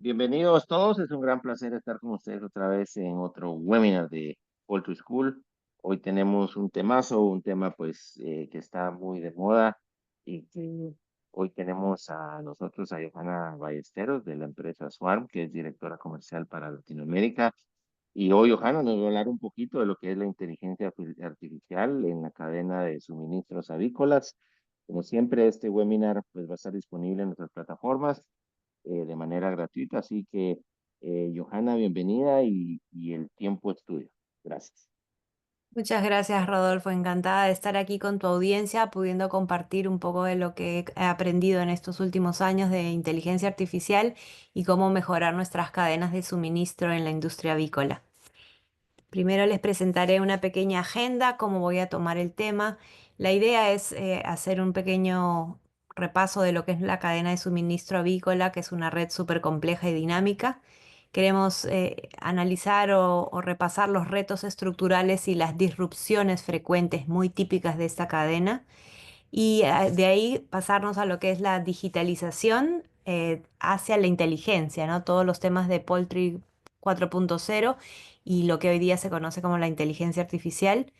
Bienvenidos todos, es un gran placer estar con ustedes otra vez en otro webinar de Poultry School. Hoy tenemos un temazo, un tema que está muy de moda y que hoy tenemos a nosotros a Johanna Ballesteros de la empresa Swarm, que es directora comercial para Latinoamérica. Y hoy Johanna nos va a hablar un poquito de lo que es la inteligencia artificial en la cadena de suministros avícolas. Como siempre, este webinar pues, va a estar disponible en nuestras plataformas de manera gratuita. Así que, Johanna, bienvenida y el tiempo es tuyo. Gracias. Muchas gracias, Rodolfo. Encantada de estar aquí con tu audiencia, pudiendo compartir un poco de lo que he aprendido en estos últimos años de inteligencia artificial y cómo mejorar nuestras cadenas de suministro en la industria avícola. Primero les presentaré una pequeña agenda, cómo voy a tomar el tema. La idea es hacer un pequeño repaso de lo que es la cadena de suministro avícola, que es una red súper compleja y dinámica. Queremos analizar o repasar los retos estructurales y las disrupciones frecuentes muy típicas de esta cadena y de ahí pasarnos a lo que es la digitalización hacia la inteligencia, ¿no? Todos los temas de Poultry 4.0 y lo que hoy día se conoce como la inteligencia artificial,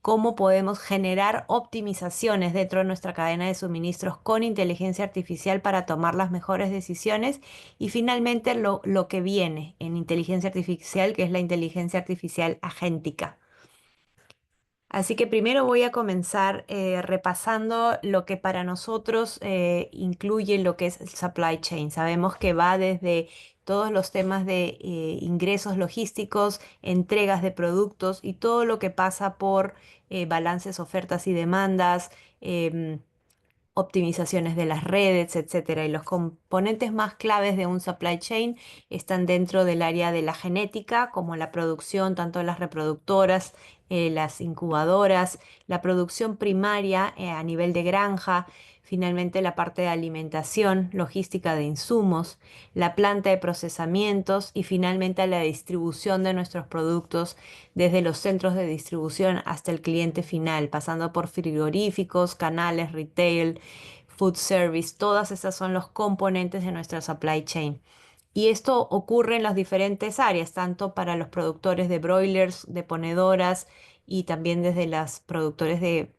cómo podemos generar optimizaciones dentro de nuestra cadena de suministros con inteligencia artificial para tomar las mejores decisiones y finalmente lo que viene en inteligencia artificial, que es la inteligencia artificial agéntica. Así que primero voy a comenzar repasando lo que para nosotros incluye lo que es el supply chain. Sabemos que va desde todos los temas de ingresos logísticos, entregas de productos y todo lo que pasa por balances, ofertas y demandas, em, optimizaciones de las redes, etcétera. Y los componentes más claves de un supply chain están dentro del área de la genética, como la producción, tanto de las reproductoras, las incubadoras, la producción primaria a nivel de granja, finalmente la parte de alimentación, logística de insumos, la planta de procesamientos y finalmente la distribución de nuestros productos desde los centros de distribución hasta el cliente final, pasando por frigoríficos, canales, retail, food service, todas esas son los componentes de nuestra supply chain. Y esto ocurre en las diferentes áreas, tanto para los productores de broilers, de ponedoras y también desde los productores de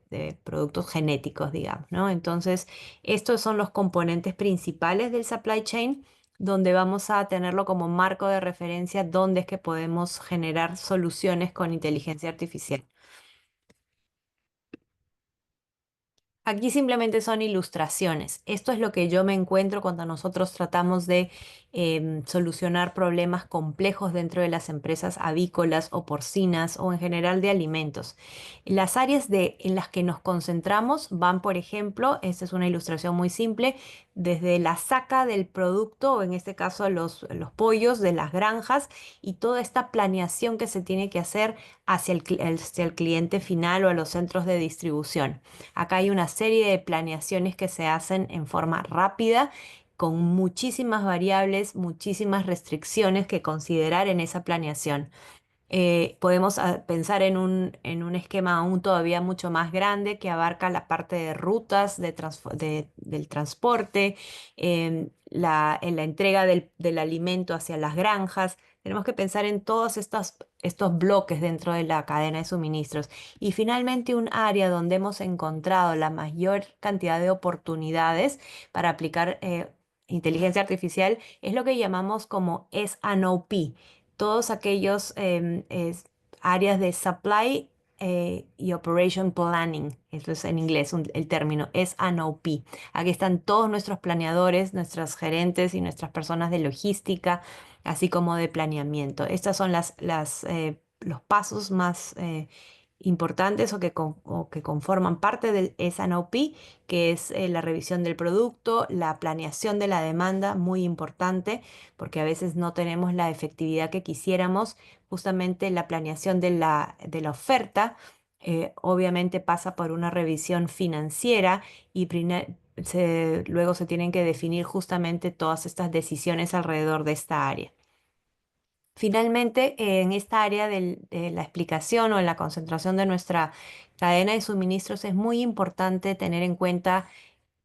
productos genéticos, digamos, ¿no? Entonces, estos son los componentes principales del supply chain, donde vamos a tenerlo como marco de referencia, donde es que podemos generar soluciones con inteligencia artificial. Aquí simplemente son ilustraciones. Esto es lo que yo me encuentro cuando nosotros tratamos de solucionar problemas complejos dentro de las empresas avícolas o porcinas o en general de alimentos. Las áreas en las que nos concentramos van, por ejemplo, esta es una ilustración muy simple, desde la saca del producto, o en este caso los pollos de las granjas y toda esta planeación que se tiene que hacer hacia el cliente final o a los centros de distribución. Acá hay una serie de planeaciones que se hacen en forma rápida, con muchísimas variables, muchísimas restricciones que considerar en esa planeación. Podemos pensar en un esquema aún todavía mucho más grande que abarca la parte de rutas del transporte, en la entrega del alimento hacia las granjas. Tenemos que pensar en todos estos bloques dentro de la cadena de suministros. Y finalmente un área donde hemos encontrado la mayor cantidad de oportunidades para aplicar inteligencia artificial es lo que llamamos como S&OP, todos aquellos áreas de supply y operation planning. Esto es en inglés el término S&OP. Aquí están todos nuestros planeadores, nuestros gerentes y nuestras personas de logística, así como de planeamiento. Estas son los pasos más importantes o que conforman parte del S&OP, que es la revisión del producto, la planeación de la demanda, muy importante porque a veces no tenemos la efectividad que quisiéramos. Justamente la planeación de la oferta obviamente pasa por una revisión financiera y luego se tienen que definir justamente todas estas decisiones alrededor de esta área. Finalmente, en esta área de la explicación o en la concentración de nuestra cadena de suministros es muy importante tener en cuenta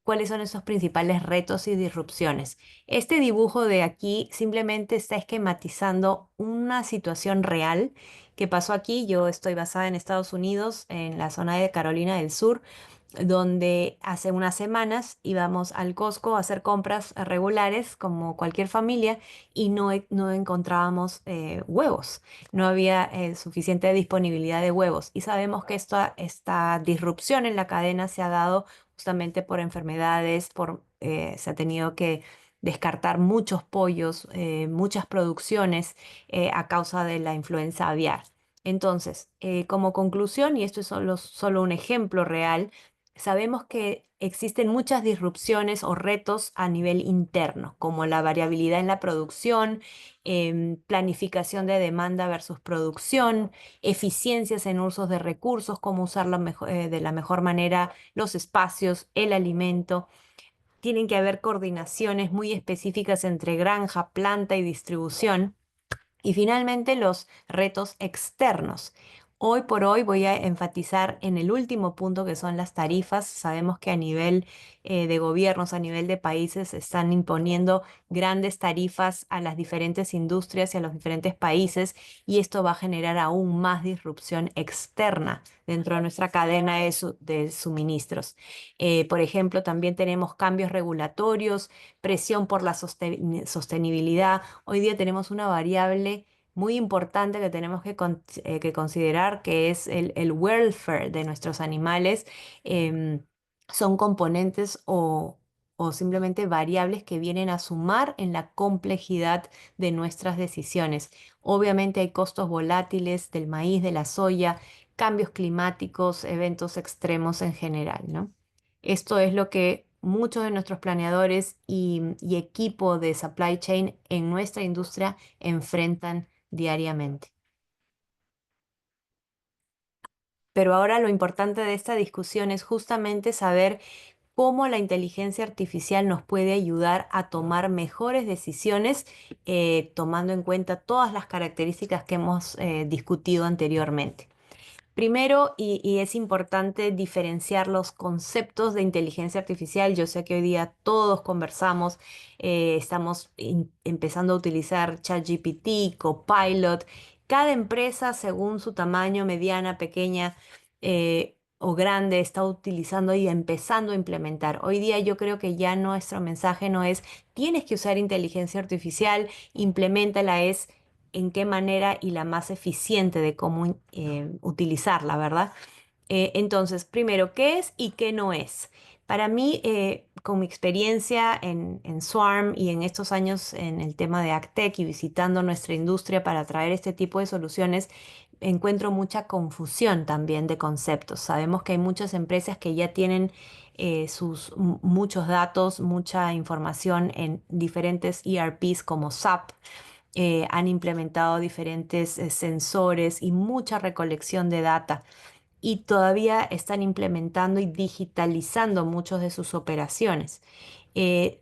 cuáles son esos principales retos y disrupciones. Este dibujo de aquí simplemente está esquematizando una situación real que pasó aquí. Yo estoy basada en Estados Unidos, en la zona de Carolina del Sur, donde hace unas semanas íbamos al Costco a hacer compras regulares como cualquier familia y no encontrábamos huevos, no había suficiente disponibilidad de huevos y sabemos que esta disrupción en la cadena se ha dado justamente por enfermedades, se ha tenido que descartar muchos pollos, muchas producciones a causa de la influenza aviar. Entonces, como conclusión, y esto es solo un ejemplo real, sabemos que existen muchas disrupciones o retos a nivel interno, como la variabilidad en la producción, planificación de demanda versus producción, eficiencias en usos de recursos, cómo usar de la mejor manera los espacios, el alimento. Tienen que haber coordinaciones muy específicas entre granja, planta y distribución. Y finalmente, los retos externos. Hoy por hoy voy a enfatizar en el último punto que son las tarifas. Sabemos que a nivel de gobiernos, a nivel de países, se están imponiendo grandes tarifas a las diferentes industrias y a los diferentes países y esto va a generar aún más disrupción externa dentro de nuestra cadena de suministros. Por ejemplo, también tenemos cambios regulatorios, presión por la sostenibilidad. Hoy día tenemos una variable muy importante que tenemos que considerar, que es el welfare de nuestros animales. Em, Son componentes o simplemente variables que vienen a sumar en la complejidad de nuestras decisiones. Obviamente hay costos volátiles del maíz, de la soya, cambios climáticos, eventos extremos en general, ¿no? Esto es lo que muchos de nuestros planeadores y equipo de supply chain en nuestra industria enfrentan diariamente. Pero ahora lo importante de esta discusión es justamente saber cómo la inteligencia artificial nos puede ayudar a tomar mejores decisiones, tomando en cuenta todas las características que hemos discutido anteriormente. Primero, y es importante diferenciar los conceptos de inteligencia artificial. Yo sé que hoy día todos conversamos, estamos empezando a utilizar ChatGPT, Copilot. Cada empresa, según su tamaño, mediana, pequeña o grande, está utilizando y empezando a implementar. Hoy día yo creo que ya nuestro mensaje no es tienes que usar inteligencia artificial, implementala, es en qué manera y la más eficiente de cómo utilizarla, ¿verdad? Entonces, primero, ¿qué es y qué no es? Para mí, con mi experiencia en Swarm y en estos años en el tema de AgTech y visitando nuestra industria para traer este tipo de soluciones, encuentro mucha confusión también de conceptos. Sabemos que hay muchas empresas que ya tienen muchos datos, mucha información en diferentes ERPs como SAP, han implementado diferentes sensores y mucha recolección de data y todavía están implementando y digitalizando muchas de sus operaciones.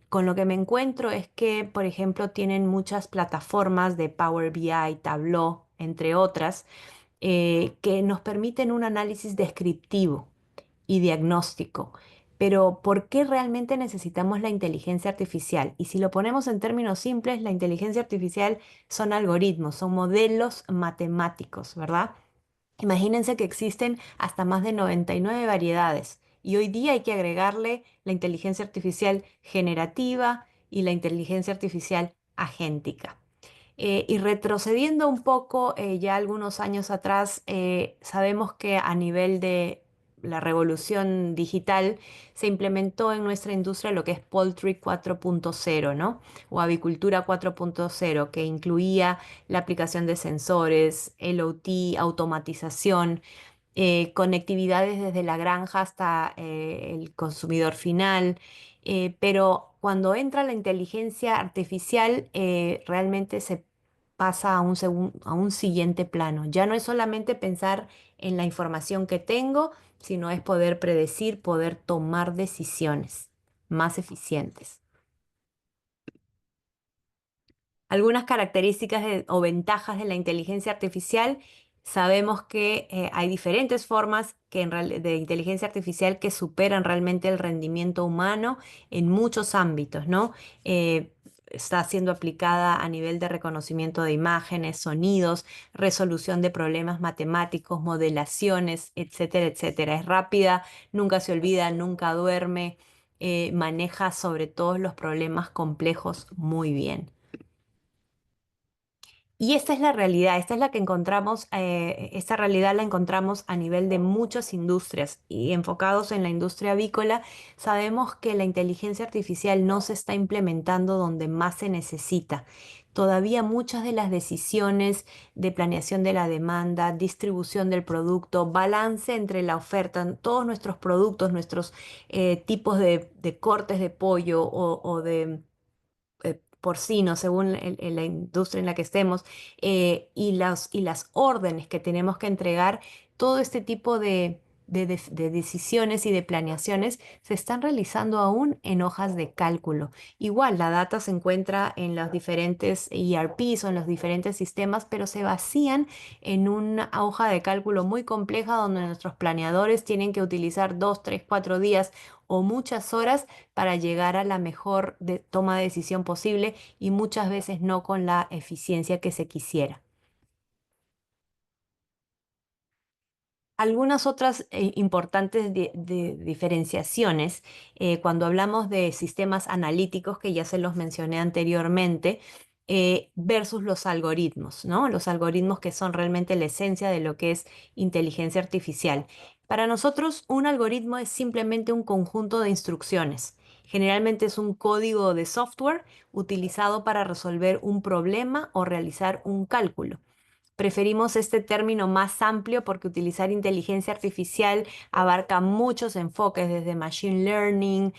Con lo que me encuentro es que, por ejemplo, tienen muchas plataformas de Power BI, Tableau, entre otras, que nos permiten un análisis descriptivo y diagnóstico. Pero ¿por qué realmente necesitamos la inteligencia artificial? Y si lo ponemos en términos simples, la inteligencia artificial son algoritmos, son modelos matemáticos, ¿verdad? Imagínense que existen hasta más de 99 variedades y hoy día hay que agregarle la inteligencia artificial generativa y la inteligencia artificial agéntica. Y retrocediendo un poco, ya algunos años atrás, sabemos que a nivel de la revolución digital se implementó en nuestra industria lo que es Poultry 4.0, ¿no? O avicultura 4.0, que incluía la aplicación de sensores, LOT, automatización, conectividades desde la granja hasta el consumidor final. Pero cuando entra la inteligencia artificial, realmente se pasa a a un siguiente plano. Ya no es solamente pensar en la información que tengo, sino es poder predecir, poder tomar decisiones más eficientes. Algunas características o ventajas de la inteligencia artificial. Sabemos que hay diferentes formas de inteligencia artificial que superan realmente el rendimiento humano en muchos ámbitos, ¿no? Está siendo aplicada a nivel de reconocimiento de imágenes, sonidos, resolución de problemas matemáticos, modelaciones, etcétera, etcétera. Es rápida, nunca se olvida, nunca duerme, maneja sobre todos los problemas complejos muy bien. Y esta es la realidad, esta es la que encontramos, esta realidad la encontramos a nivel de muchas industrias y enfocados en la industria avícola, sabemos que la inteligencia artificial no se está implementando donde más se necesita. Todavía muchas de las decisiones de planeación de la demanda, distribución del producto, balance entre la oferta, todos nuestros productos, nuestros tipos de cortes de pollo o de porcino, según la industria en la que estemos, y las órdenes que tenemos que entregar, todo este tipo de decisiones y de planeaciones se están realizando aún en hojas de cálculo. Igual, la data se encuentra en los diferentes ERPs o en los diferentes sistemas, pero se vacían en una hoja de cálculo muy compleja donde nuestros planeadores tienen que utilizar 2, 3, 4 días o muchas horas para llegar a la mejor toma de decisión posible y muchas veces no con la eficiencia que se quisiera. Algunas otras importantes diferenciaciones, cuando hablamos de sistemas analíticos, que ya se los mencioné anteriormente, versus los algoritmos, ¿no? Los algoritmos que son realmente la esencia de lo que es inteligencia artificial. Para nosotros, un algoritmo es simplemente un conjunto de instrucciones. Generalmente es un código de software utilizado para resolver un problema o realizar un cálculo. Preferimos este término más amplio porque utilizar inteligencia artificial abarca muchos enfoques, desde machine learning,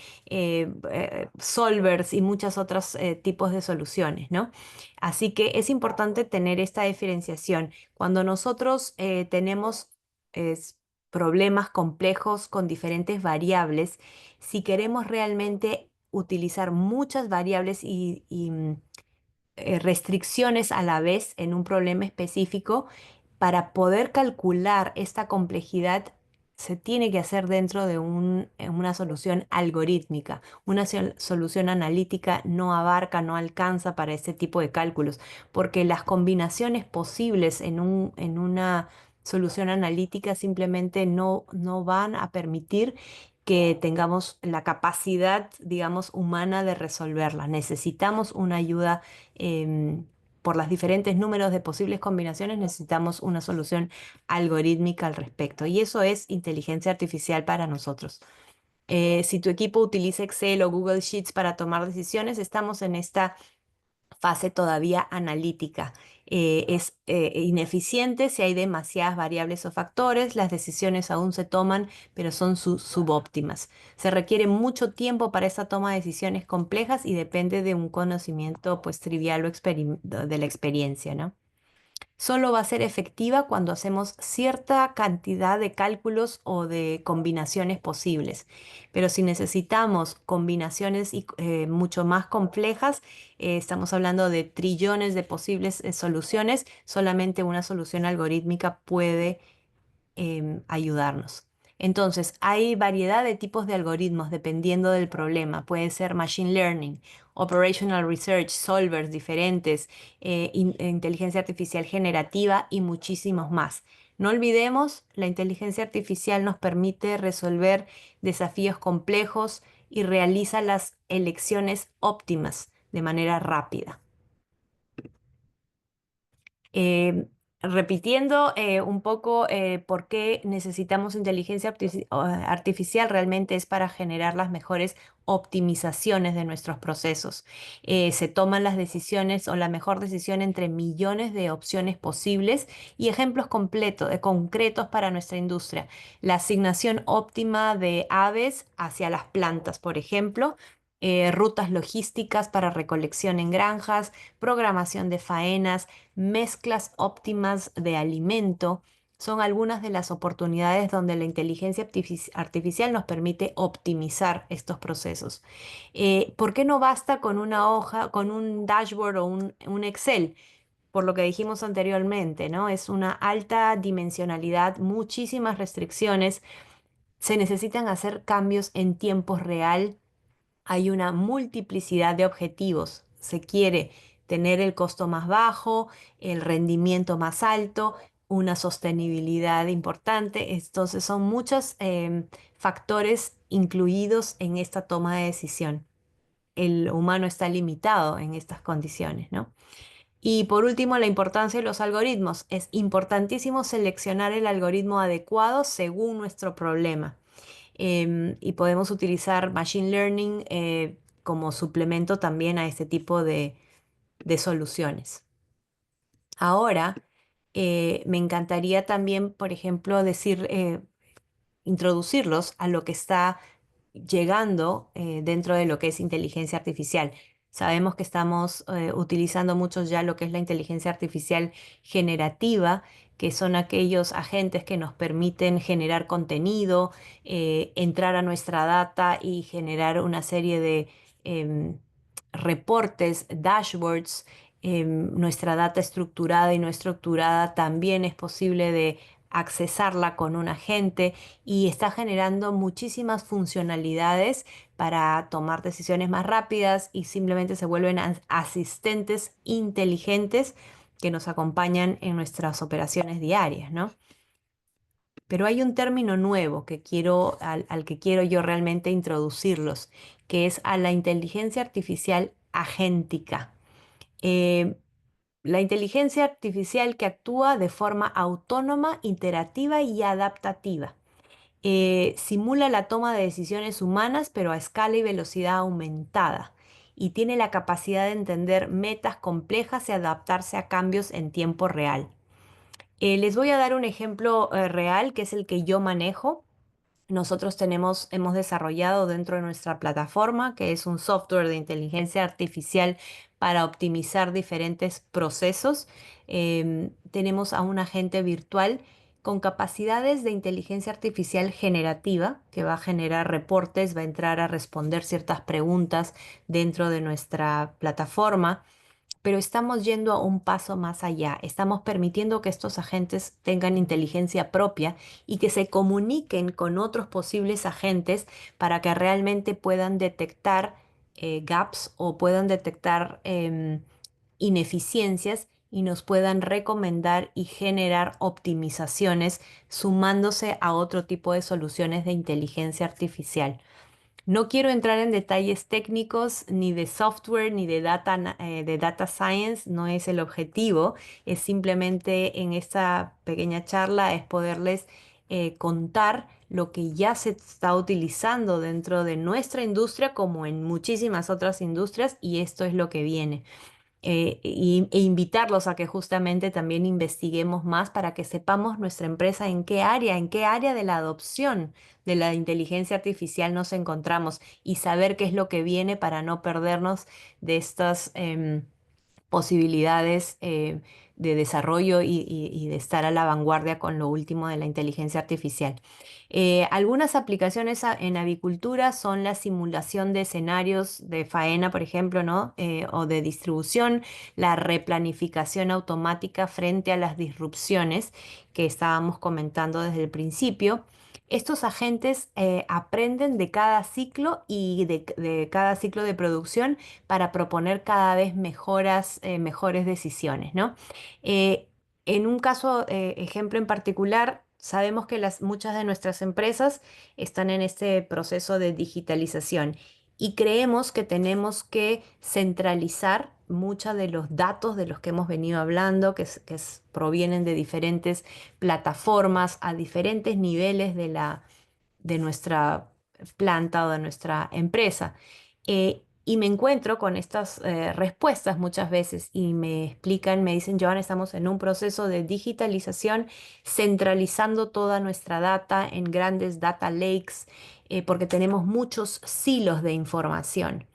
solvers y muchos otros tipos de soluciones, ¿no? Así que es importante tener esta diferenciación. Cuando nosotros tenemos es, problemas complejos con diferentes variables, si queremos realmente utilizar muchas variables y restricciones a la vez en un problema específico, para poder calcular esta complejidad se tiene que hacer dentro de una solución algorítmica. Una solución analítica no abarca, no alcanza para este tipo de cálculos, porque las combinaciones posibles en una solución analítica simplemente no van a permitir que tengamos la capacidad, digamos, humana de resolverla. Necesitamos una ayuda por los diferentes números de posibles combinaciones, necesitamos una solución algorítmica al respecto. Y eso es inteligencia artificial para nosotros. Si tu equipo utiliza Excel o Google Sheets para tomar decisiones, estamos en esta fase todavía analítica. Es ineficiente si hay demasiadas variables o factores, las decisiones aún se toman, pero son subóptimas. Se requiere mucho tiempo para esta toma de decisiones complejas y depende de un conocimiento pues trivial o de la experiencia, ¿no? Solo va a ser efectiva cuando hacemos cierta cantidad de cálculos o de combinaciones posibles. Pero si necesitamos combinaciones mucho más complejas, estamos hablando de trillones de posibles soluciones, solamente una solución algorítmica puede ayudarnos. Entonces, hay variedad de tipos de algoritmos dependiendo del problema. Puede ser machine learning, operational research, solvers diferentes, inteligencia artificial generativa y muchísimos más. No olvidemos, la inteligencia artificial nos permite resolver desafíos complejos y realiza las elecciones óptimas de manera rápida. Eh, repitiendo un poco por qué necesitamos inteligencia artificial, realmente es para generar las mejores optimizaciones de nuestros procesos. Se toman las decisiones o la mejor decisión entre millones de opciones posibles y ejemplos concretos para nuestra industria. La asignación óptima de aves hacia las plantas, por ejemplo. Rutas logísticas para recolección en granjas, programación de faenas, mezclas óptimas de alimento, son algunas de las oportunidades donde la inteligencia artificial nos permite optimizar estos procesos. ¿Por qué no basta con una hoja, con un dashboard o un Excel? por lo que dijimos anteriormente, ¿no? Es una alta dimensionalidad, muchísimas restricciones, se necesitan hacer cambios en tiempo real, hay una multiplicidad de objetivos. Se quiere tener el costo más bajo, el rendimiento más alto, una sostenibilidad importante. Entonces son muchos factores incluidos en esta toma de decisión. El humano está limitado en estas condiciones, ¿no? Y por último, la importancia de los algoritmos. Es importantísimo seleccionar el algoritmo adecuado según nuestro problema. Y podemos utilizar Machine Learning como suplemento también a este tipo de soluciones. Ahora, me encantaría también, por ejemplo, decir, introducirlos a lo que está llegando dentro de lo que es inteligencia artificial. Sabemos que estamos utilizando muchos ya lo que es la inteligencia artificial generativa, que son aquellos agentes que nos permiten generar contenido, entrar a nuestra data y generar una serie de em, reportes, dashboards. Nuestra data estructurada y no estructurada también es posible de accesarla con un agente y está generando muchísimas funcionalidades para tomar decisiones más rápidas y simplemente se vuelven asistentes inteligentes que nos acompañan en nuestras operaciones diarias, ¿no? Pero hay un término nuevo que quiero, al que quiero yo realmente introducirlos, que es a la inteligencia artificial agéntica. Eh, la inteligencia artificial que actúa de forma autónoma, iterativa y adaptativa. Simula la toma de decisiones humanas, pero a escala y velocidad aumentada. Y tiene la capacidad de entender metas complejas y adaptarse a cambios en tiempo real. Les voy a dar un ejemplo real, que es el que yo manejo. Nosotros hemos desarrollado dentro de nuestra plataforma, que es un software de inteligencia artificial para optimizar diferentes procesos. Tenemos a un agente virtual con capacidades de inteligencia artificial generativa, que va a generar reportes, va a entrar a responder ciertas preguntas dentro de nuestra plataforma, pero estamos yendo a un paso más allá. Estamos permitiendo que estos agentes tengan inteligencia propia y que se comuniquen con otros posibles agentes para que realmente puedan detectar gaps o puedan detectar ineficiencias y nos puedan recomendar y generar optimizaciones sumándose a otro tipo de soluciones de inteligencia artificial. No quiero entrar en detalles técnicos ni de software ni de data science, no es el objetivo, es simplemente en esta pequeña charla es poderles contar lo que ya se está utilizando dentro de nuestra industria como en muchísimas otras industrias y esto es lo que viene e invitarlos a que justamente también investiguemos más para que sepamos nuestra empresa en qué área de la adopción de la inteligencia artificial nos encontramos y saber qué es lo que viene para no perdernos de estas posibilidades de desarrollo y de estar a la vanguardia con lo último de la inteligencia artificial. Algunas aplicaciones en avicultura son la simulación de escenarios de faena, por ejemplo, ¿no? O de distribución, la replanificación automática frente a las disrupciones que estábamos comentando desde el principio. Estos agentes aprenden de cada ciclo y de cada ciclo de producción para proponer cada vez mejores decisiones, ¿no? Eh, en un caso, ejemplo en particular, sabemos que muchas de nuestras empresas están en este proceso de digitalización y creemos que tenemos que centralizar muchos de los datos de los que hemos venido hablando, provienen de diferentes plataformas a diferentes niveles de nuestra planta o de nuestra empresa. Y me encuentro con estas respuestas muchas veces y me explican, me dicen, Joan, estamos en un proceso de digitalización, centralizando toda nuestra data en grandes data lakes, porque tenemos muchos silos de información.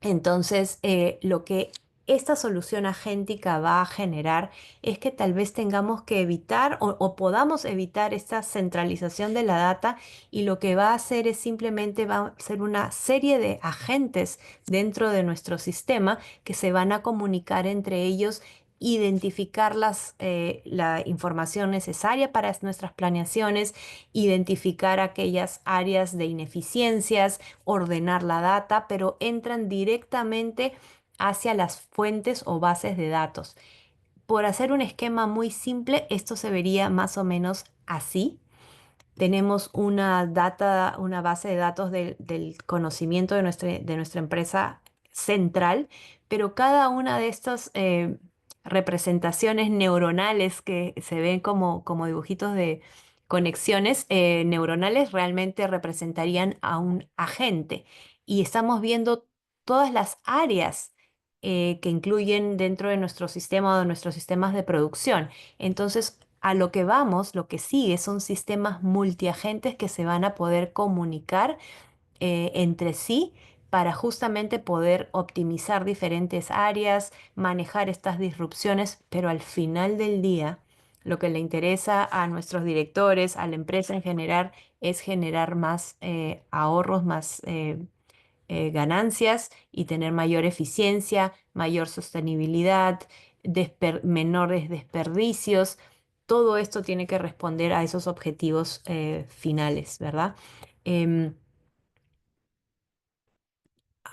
Entonces, lo que esta solución agéntica va a generar es que tal vez tengamos que evitar o podamos evitar esta centralización de la data y lo que va a hacer es simplemente va a ser una serie de agentes dentro de nuestro sistema que se van a comunicar entre ellos identificar la información necesaria para nuestras planeaciones, identificar aquellas áreas de ineficiencias, ordenar la data, pero entran directamente hacia las fuentes o bases de datos. Por hacer un esquema muy simple, esto se vería más o menos así. Tenemos una base de datos del conocimiento de nuestra empresa central, pero cada una de estas representaciones neuronales que se ven como dibujitos de conexiones neuronales realmente representarían a un agente. Y estamos viendo todas las áreas que incluyen dentro de nuestro sistema o de nuestros sistemas de producción. Entonces, a lo que vamos, lo que sigue son sistemas multiagentes que se van a poder comunicar entre sí para justamente poder optimizar diferentes áreas, manejar estas disrupciones, pero al final del día, lo que le interesa a nuestros directores, a la empresa en general, es generar más ahorros, más ganancias y tener mayor eficiencia, mayor sostenibilidad, menores desperdicios. Todo esto tiene que responder a esos objetivos finales, ¿verdad? Em,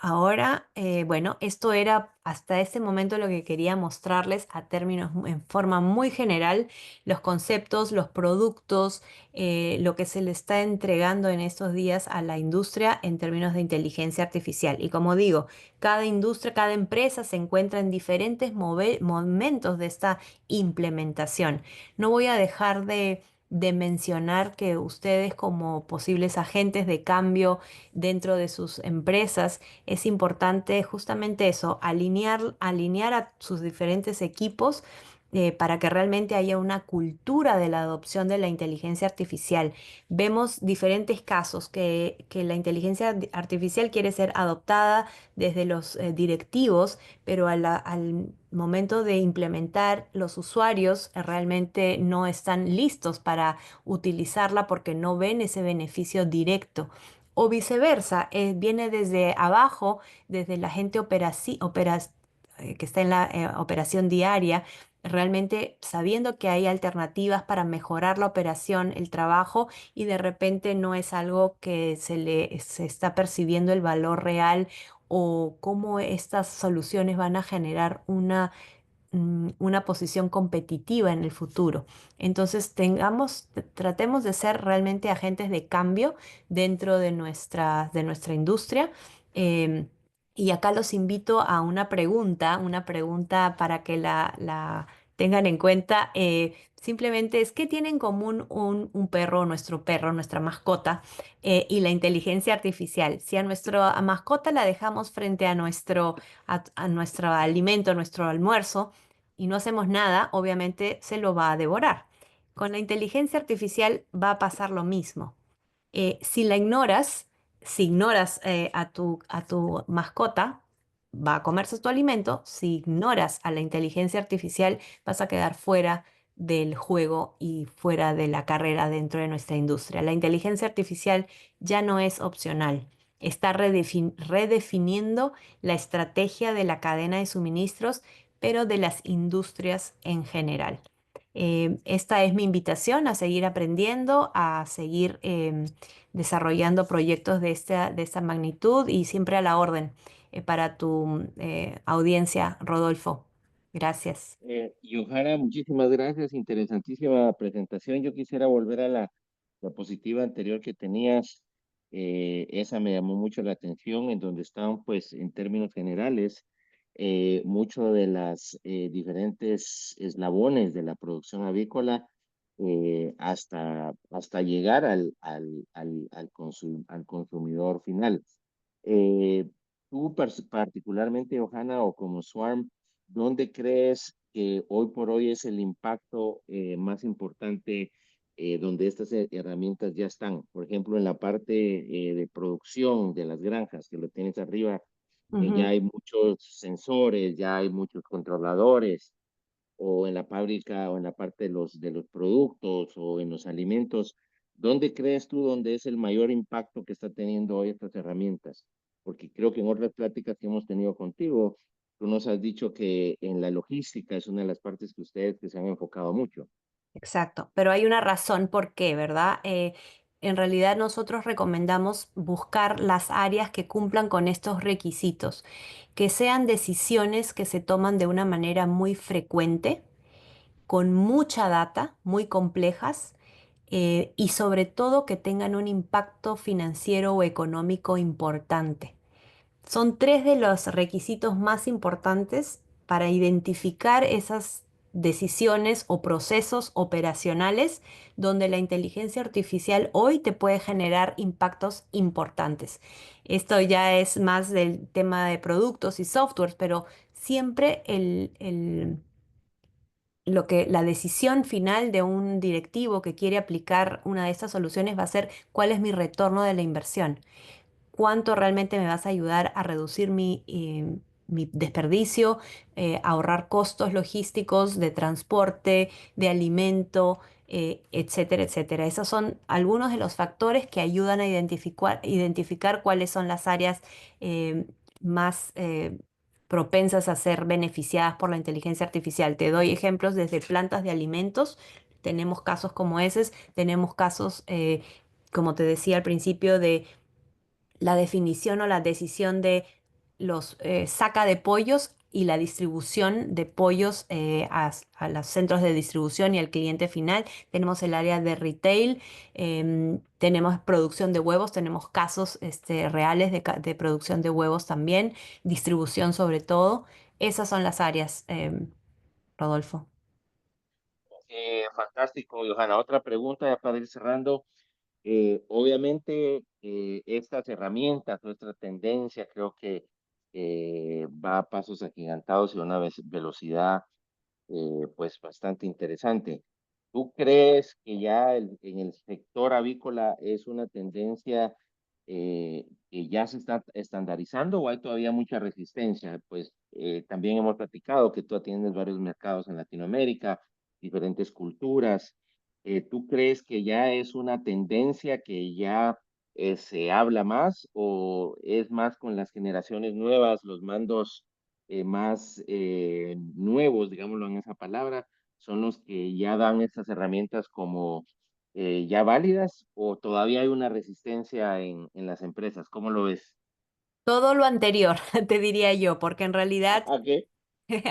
Ahora, bueno, esto era hasta este momento lo que quería mostrarles a términos en forma muy general, los conceptos, los productos, lo que se le está entregando en estos días a la industria en términos de inteligencia artificial. Y como digo, cada industria, cada empresa se encuentra en diferentes momentos de esta implementación. No voy a dejar de mencionar que ustedes como posibles agentes de cambio dentro de sus empresas, es importante justamente eso, alinear a sus diferentes equipos para que realmente haya una cultura de la adopción de la inteligencia artificial. Vemos diferentes casos que la artificial quiere ser adoptada desde los directivos, pero al momento de implementar, los usuarios realmente no están listos para utilizarla porque no ven ese beneficio directo. O viceversa, viene desde abajo, desde la gente que está en la operación diaria, realmente sabiendo que hay alternativas para mejorar la operación, el trabajo, y de repente no es algo que se está percibiendo el valor real o cómo estas soluciones van a generar una posición competitiva en el futuro. Entonces, tratemos de ser realmente agentes de cambio dentro de nuestra industria. Em, y acá los invito a una pregunta para que la tengan en cuenta. Simplemente es, ¿qué tiene en común un perro, nuestra mascota, y la inteligencia artificial? Si a nuestra mascota la dejamos frente a nuestro alimento, a nuestro almuerzo, y no hacemos nada, obviamente se lo va a devorar. Con la inteligencia artificial va a pasar lo mismo. Si la ignoras, si ignoras a tu mascota, va a comerse tu alimento. Si ignoras a la inteligencia artificial, vas a quedar fuera del juego y fuera de la carrera dentro de nuestra industria. La inteligencia artificial ya no es opcional. Está redefiniendo la estrategia de la cadena de suministros, pero de las industrias en general. Esta es mi invitación a seguir aprendiendo, a seguir desarrollando proyectos de esta magnitud y siempre a la orden para tu audiencia, Rodolfo. Gracias. Johanna, muchísimas gracias, interesantísima presentación. Yo quisiera volver a la diapositiva anterior que tenías. Esa me llamó mucho la atención, en donde estaban, pues, en términos generales, mucho de las diferentes eslabones de la producción avícola hasta llegar al consumidor final. Eh, Tú particularmente, Johanna, o como Swarm, ¿dónde crees que hoy por hoy es el impacto más importante donde estas herramientas ya están? Por ejemplo, en la parte de producción de las granjas, que lo tienes arriba, ya Ujú. hay muchos sensores, ya hay muchos controladores, o en la fábrica, o en la parte de los productos, o en los alimentos. ¿Dónde crees tú dónde es el mayor impacto que está teniendo hoy estas herramientas? Porque creo que en otras pláticas que hemos tenido contigo, tú nos has dicho que en la logística es una de las partes que ustedes que se han enfocado mucho. Exacto, pero hay una razón por qué, ¿verdad? En realidad nosotros recomendamos buscar las áreas que cumplan con estos requisitos, que sean decisiones que se toman de una manera muy frecuente, con mucha data, muy complejas, y sobre todo que tengan un impacto financiero o económico importante. Son tres de los requisitos más importantes para identificar esas decisiones o procesos operacionales donde la inteligencia artificial hoy te puede generar impactos importantes. Esto ya es más del tema de productos y softwares, pero siempre la decisión final de un directivo que quiere aplicar una de estas soluciones va a ser cuál es mi retorno de la inversión, cuánto realmente me vas a ayudar a reducir mi desperdicio, ahorrar costos logísticos de transporte, de alimento, etcétera, etcétera. Esos son algunos de los factores que ayudan a identificar cuáles son las áreas más propensas a ser beneficiadas por la inteligencia artificial. Te doy ejemplos desde plantas de alimentos. Tenemos casos como esos, tenemos casos, como te decía al principio, de la definición o la decisión de los saca de pollos y la distribución de pollos a los centros de distribución y al cliente final. Tenemos el área de retail, tenemos producción de huevos, tenemos casos reales de producción de huevos también, distribución sobre todo. Esas son las áreas, Rodolfo. Fantástico, Johanna. Otra pregunta ya para ir cerrando. Obviamente, estas herramientas, nuestra tendencia, creo que va a pasos agigantados y a una velocidad pues bastante interesante. ¿Tú crees que ya en el sector avícola es una tendencia que ya se está estandarizando o hay todavía mucha resistencia? Pues también hemos platicado que tú atiendes varios mercados en Latinoamérica, diferentes culturas. ¿Tú crees que ya es una tendencia que ya se habla más o es más con las generaciones nuevas, los mandos más nuevos, digámoslo en esa palabra, son los que ya dan estas herramientas como ya válidas o todavía hay una resistencia en las empresas? ¿Cómo lo ves? Todo lo anterior, te diría yo, porque en realidad ¿A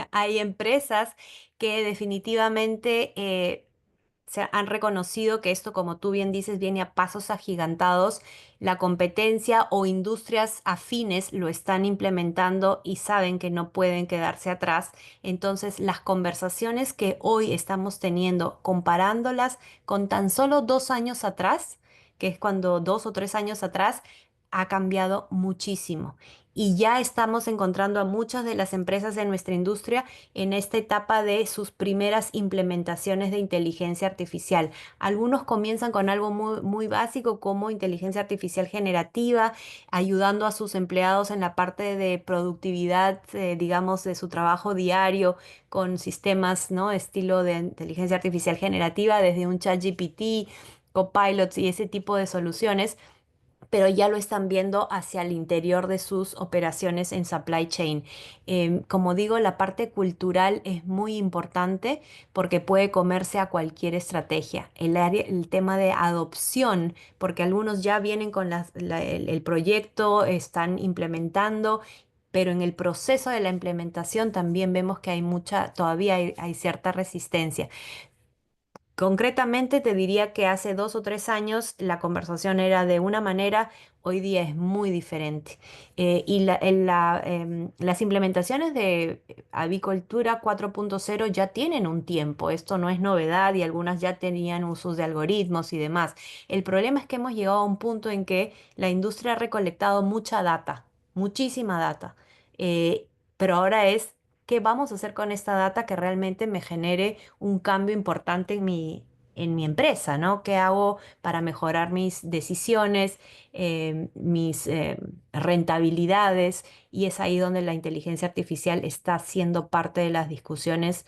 hay empresas que definitivamente se han reconocido que esto, como tú bien dices, viene a pasos agigantados. La competencia o industrias afines lo están implementando y saben que no pueden quedarse atrás. Entonces, las conversaciones que hoy estamos teniendo, comparándolas con tan solo 2 años atrás, que es cuando 2 o 3 años atrás, ha cambiado muchísimo. Y ya estamos encontrando a muchas de las empresas de nuestra industria en esta etapa de sus primeras implementaciones de inteligencia artificial. Algunos comienzan con algo muy, muy básico como inteligencia artificial generativa, ayudando a sus empleados en la parte de productividad, digamos, de su trabajo diario con sistemas, ¿no? Estilo de inteligencia artificial generativa desde un ChatGPT, Copilots y ese tipo de soluciones, pero ya lo están viendo hacia el interior de sus operaciones en supply chain. Como digo, la parte cultural es muy importante porque puede comerse a cualquier estrategia. El tema de adopción, porque algunos ya vienen con el proyecto, están implementando. Pero en el proceso de la implementación también vemos que todavía hay cierta resistencia. Concretamente te diría que hace 2 o 3 años la conversación era de una manera, hoy día es muy diferente. Las implementaciones de avicultura 4.0 ya tienen un tiempo, esto no es novedad y algunas ya tenían usos de algoritmos y demás. El problema es que hemos llegado a un punto en que la industria ha recolectado mucha data, muchísima data. Eh, pero ahora es, ¿qué vamos a hacer con esta data que realmente me genere un cambio importante en mi empresa, ¿no? ¿Qué hago para mejorar mis decisiones, mis rentabilidades? Y es ahí donde la inteligencia artificial está siendo parte de las discusiones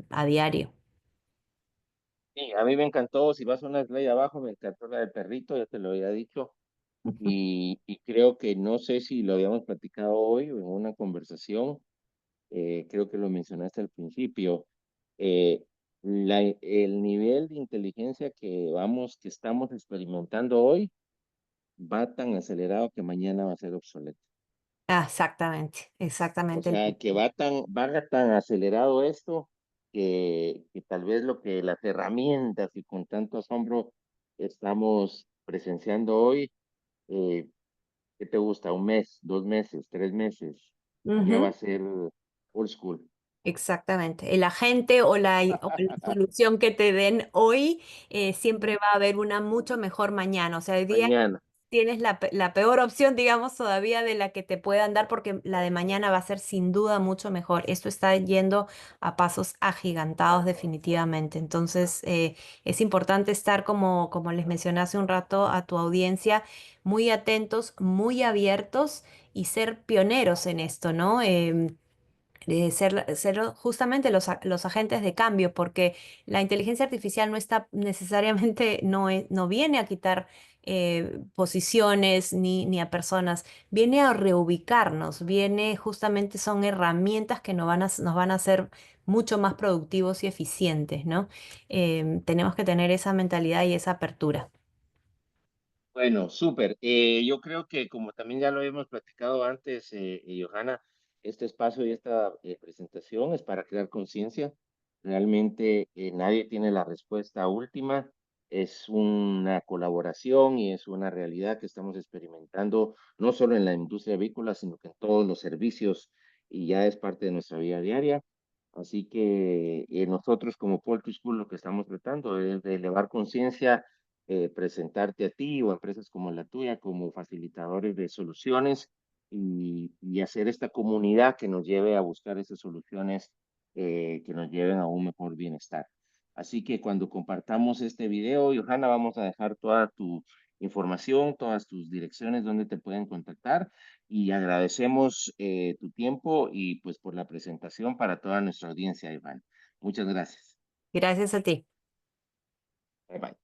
a diario. Sí, a mí me encantó, si vas a una slide abajo, me encantó la del perrito, ya te lo había dicho, y creo que no sé si lo habíamos platicado hoy o en una conversación, creo que lo mencionaste al principio, el nivel de inteligencia que estamos experimentando hoy va tan acelerado que mañana va a ser obsoleto. Ah, exactamente, O exactamente. sea, que va tan acelerado esto que tal vez lo que las herramientas y con tanto asombro estamos presenciando hoy, eh, ¿qué te gusta? ¿Un mes, 2 meses, 3 meses? Ya va Ujú. a ser old school. Exactamente. El agente o la solución que te den hoy, siempre va a haber una mucho mejor mañana. O sea, hoy día Mañana. tienes la peor opción, digamos, todavía de la que te puedan dar, porque la de mañana va a ser sin duda mucho mejor. Esto está yendo a pasos agigantados definitivamente. Entonces, es importante estar, como les mencioné hace un rato a tu audiencia, muy atentos, muy abiertos y ser pioneros en esto, ¿no? Ser justamente los agentes de cambio, porque la inteligencia artificial no está necesariamente, no viene a quitar posiciones ni a personas, viene a reubicarnos, viene justamente, son herramientas que nos van a hacer mucho más productivos y eficientes, ¿no? Tenemos que tener esa mentalidad y esa apertura. Bueno, súper. Yo creo que como también ya lo hemos platicado antes, Johanna, este espacio y esta presentación es para crear conciencia. Realmente nadie tiene la respuesta última. Es una colaboración y es una realidad que estamos experimentando no solo en la industria avícola, sino que en todos los servicios y ya es parte de nuestra vida diaria. Así que nosotros como Poultry School lo que estamos tratando es de elevar conciencia, presentarte a ti o a empresas como la tuya como facilitadores de soluciones y hacer esta comunidad que nos lleve a buscar esas soluciones que nos lleven a un mejor bienestar. Así que cuando compartamos este video, Johanna, vamos a dejar toda tu información, todas tus direcciones donde te pueden contactar y agradecemos tu tiempo y pues por la presentación para toda nuestra audiencia, Iván. Muchas gracias. Gracias a ti. Bye bye.